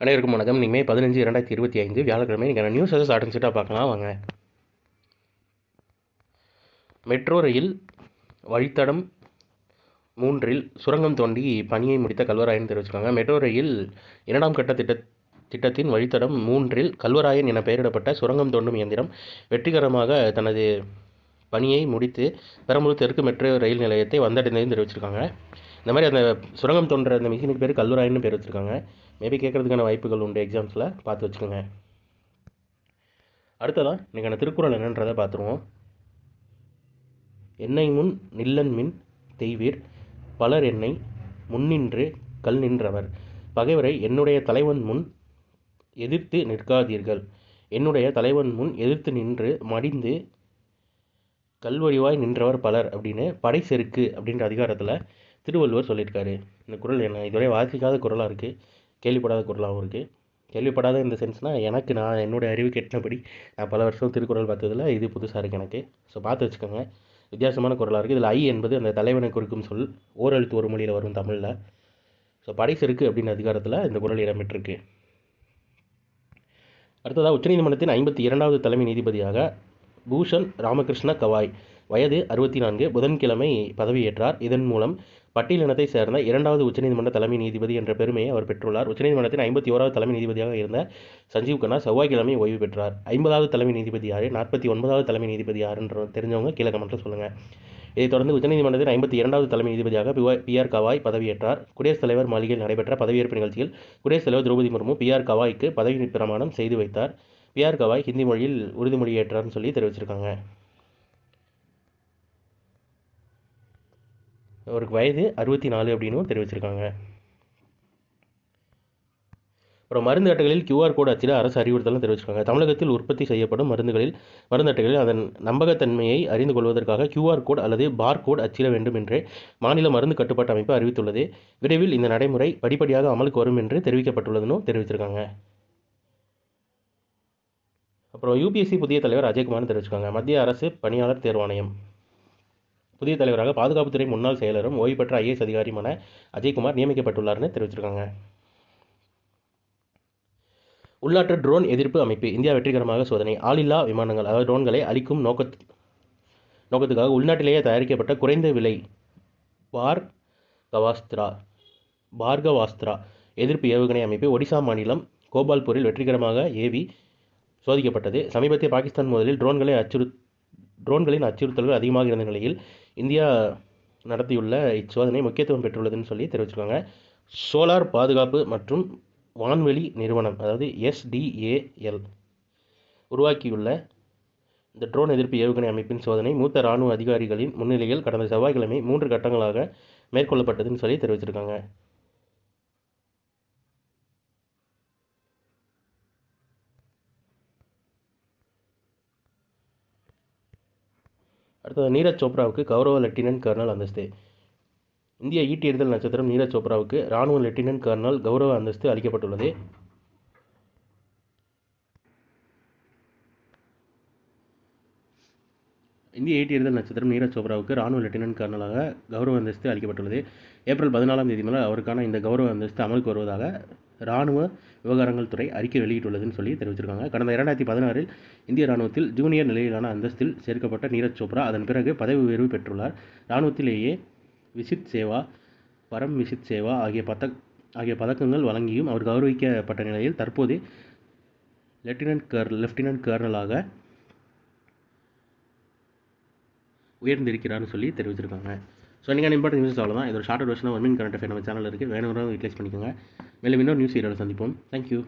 அனைவருக்கும் வணக்கம். மே 15, 2025 வியாழக்கிழமை. நீங்கள் நியூஸ் ஷார்ட் அண்ட் ஸ்வீட்டாக பார்க்கலாம் வாங்க. மெட்ரோ ரயில் வழித்தடம் 3 சுரங்கம் தோண்டி பணியை முடித்த கல்வராயன் தெரிவிச்சிருக்காங்க. மெட்ரோ ரயில் 2ஆம் கட்ட திட்டத்தின் வழித்தடம் 3 கல்வராயன் என பெயரிடப்பட்ட சுரங்கம் தோண்டும் இயந்திரம் வெற்றிகரமாக தனது பணியை முடித்து பெரம்பலூர் தெற்கு மெட்ரோ ரயில் நிலையத்தை வந்தடைந்ததுன்னு தெரிவிச்சிருக்காங்க. இந்த மாதிரி அந்த சுரங்கம் தோன்ற அந்த மிஷினுக்கு பேர் கல்வராயன்னு பேர் வச்சுருக்காங்க. மேபி கேட்குறதுக்கான வாய்ப்புகள் உண்டு, எக்ஸாம்ஸில் பார்த்து வச்சுக்கோங்க. அடுத்ததான் இன்றைக்கான திருக்குறள் என்னன்றதை பார்த்துருவோம். எண்ணெய் முன் நில்லன் மின் தெய்வீர் பலர் என்னை முன்னின்று கல் நின்றவர் பகைவரை என்னுடைய தலைவன் முன் எதிர்த்து நிற்காதீர்கள். என்னுடைய தலைவன் முன் எதிர்த்து நின்று மடிந்து கல்வழிவாய் நின்றவர் பலர் அப்படின்னு படை செருக்கு அப்படின்ற அதிகாரத்தில் திருவள்ளுவர் சொல்லியிருக்காரு. இந்த குறள் என்ன இதுவரை வாசிக்காத குறளாக இருக்குது, கேள்விப்படாத குறளாகவும் இருக்குது. கேள்விப்படாத இந்த சென்ஸ்னால் நான் என்னுடைய அறிவு கெட்டினபடி நான் பல வருஷம் திருக்குறள் பார்த்ததில் இது புதுசாக இருக்குது எனக்கு. ஸோ பார்த்து வச்சுக்கோங்க, வித்தியாசமான குறளாக இருக்குது. இதில் ஐ என்பது அந்த தலைவனை குறிக்கும் சொல், ஓரெழுத்து ஒரு மொழியில் வரும் தமிழில். ஸோ படை செருக்கு அப்படின்ற அதிகாரத்தில் இந்த குறள் இடம்பெற்றிருக்கு. அடுத்ததாக உச்சநீதிமன்றத்தின் 52வது தலைமை நீதிபதியாக பூஷன் ராமகிருஷ்ண கவாய் வயது 64 புதன்கிழமை பதவியேற்றார். இதன் மூலம் பட்டியலினத்தை சேர்ந்த 2வது உச்சநீதிமன்ற தலைமை நீதிபதி என்ற பெருமையை அவர் பெற்றுள்ளார். உச்சநீதிமன்றத்தின் 51வது தலைமை நீதிபதியாக இருந்த சஞ்சீவ் கண்ணா செவ்வாய்க்கிழமை ஓய்வு பெற்றார். 50வது தலைமை நீதிபதி யார், 49வது தலைமை நீதிபதி யாருன்ற தெரிஞ்சவங்க கீழே கமெண்ட்டில் சொல்லுங்கள். இதைத் தொடர்ந்து உச்சநீதிமன்றத்தின் 52வது தலைமை நீதிபதியாக PR கவாய் பதவியேற்றார். குடியரசுத் தலைவர் மாளிகையில் நடைபெற்ற பதவியேற்பு நிகழ்ச்சியில் குடியரசுத் தலைவர் திரௌபதி முர்மு PR கவாய்க்கு பதவி பிரமாணம் செய்து வைத்தார். PR கவாய் ஹிந்தி மொழியில் உறுதிமொழி ஏற்றார்னு சொல்லி தெரிவிச்சிருக்காங்க. அவருக்கு வயது 64 அப்படின்னு தெரிவிச்சிருக்காங்க. அப்புறம் மருந்து அட்டைகளில் QR கோடு அச்சிட அரசு அறிவுறுத்தலும் தெரிவிச்சிருக்காங்க. தமிழகத்தில் உற்பத்தி செய்யப்படும் மருந்து அட்டைகளில் அதன் நம்பகத்தன்மையை அறிந்து கொள்வதற்காக QR கோட் அல்லது பார் கோட் அச்சிட வேண்டும் என்று மாநில மருந்து கட்டுப்பாட்டு அமைப்பு அறிவித்துள்ளது. விரைவில் இந்த நடைமுறை படிப்படியாக அமலுக்கு வரும் என்று தெரிவிக்கப்பட்டுள்ளதுன்னு தெரிவிச்சிருக்காங்க. அப்புறம் UPSC புதிய தலைவர் அஜய்குமார்னு தெரிவிச்சிருக்காங்க. மத்திய அரசு பணியாளர் தேர்வாணையம் புதிய தலைவராக பாதுகாப்புத்துறை முன்னாள் செயலரும் ஓய்வு பெற்ற IAS அதிகாரியுமான அஜய்குமார் நியமிக்கப்பட்டுள்ளார்னு தெரிவிச்சிருக்காங்க. உள்நாட்டு ட்ரோன் எதிர்ப்பு அமைப்பு இந்தியா வெற்றிகரமாக சோதனை. ஆளில்லா விமானங்கள் அதாவது ட்ரோன்களை அழிக்கும் நோக்கத்துக்காக உள்நாட்டிலேயே தயாரிக்கப்பட்ட குறைந்த விலை பார்கவாஸ்திரா எதிர்ப்பு ஏவுகணை அமைப்பு ஒடிசா மாநிலம் கோபால்பூரில் வெற்றிகரமாக ஏவி சோதிக்கப்பட்டது. சமீபத்திய பாகிஸ்தான் மோதலில் ட்ரோன்களின் அச்சுறுத்தல்கள் அதிகமாக இருந்த நிலையில் இந்தியா நடத்தியுள்ள இச்சோதனை முக்கியத்துவம் பெற்றுள்ளதுன்னு சொல்லி தெரிவிச்சிருக்காங்க. சோலார் பாதுகாப்பு மற்றும் வான்வெளி நிறுவனம் அதாவது SDAL உருவாக்கியுள்ள இந்த ட்ரோன் எதிர்ப்பு ஏவுகணை அமைப்பின் சோதனை மூத்த இராணுவ அதிகாரிகளின் முன்னிலையில் கடந்த செவ்வாய்க்கிழமை 3 கட்டங்களாக மேற்கொள்ளப்பட்டதுன்னு சொல்லி தெரிவிச்சிருக்காங்க. அடுத்தது நீரஜ் சோப்ராவுக்கு கௌரவ லெப்டினன்ட் கர்னல் அந்தஸ்து. இந்திய ஈட்டி எறிதல் நட்சத்திரம் நீரஜ் சோப்ராவுக்கு இராணுவ லெப்டினன்ட் கர்னல் கௌரவ அந்தஸ்து அளிக்கப்பட்டுள்ளது. இந்திய ஈட்டி எறிதல் நட்சத்திரம் நீரஜ் சோப்ராவுக்கு இராணுவ லெப்டினன்ட் கர்னலாக கௌரவ அந்தஸ்து அளிக்கப்பட்டுள்ளது. ஏப்ரல் 14ஆம் தேதி முதல் அவருக்கான இந்த கௌரவ அந்தஸ்து அமலுக்கு வருவதாக இராணுவ விவகாரங்கள் துறை அறிக்கை வெளியிட்டுள்ளதுன்னு சொல்லி தெரிவிச்சிருக்காங்க. கடந்த 2016இல் இந்திய இராணுவத்தில் ஜூனியர் நிலையிலான அந்தஸ்தில் சேர்க்கப்பட்ட நீரஜ் சோப்ரா அதன் பிறகு பதவி உயர்வு பெற்றுள்ளார். இராணுவத்திலேயே விசிட் சேவா, பரம் விசிட் சேவா ஆகிய பதக்கங்கள் வழங்கியும் அவர் கௌரவிக்கப்பட்ட நிலையில் தற்போது லெப்டினன்ட் கர்னலாக உயர்ந்திருக்கிறார்னு சொல்லி தெரிவிச்சிருக்காங்க. ஸோ நீங்கள் இம்பார்ட்டன்ட் நியூஸ் அவ்வளோதான். இது ஒரு ஷார்ட் வெர்ஷனாக 1 மினிட் கரண்ட் அஃபேர் நம்ம சேனல் இருக்குது, வேணுங்கிறவங்க யூட்டிலைஸ் பண்ணிக்கோங்க. மேலும் இன்னொரு நியூஸ் வீடியோவில் சந்திப்போம். தேங்க்யூ.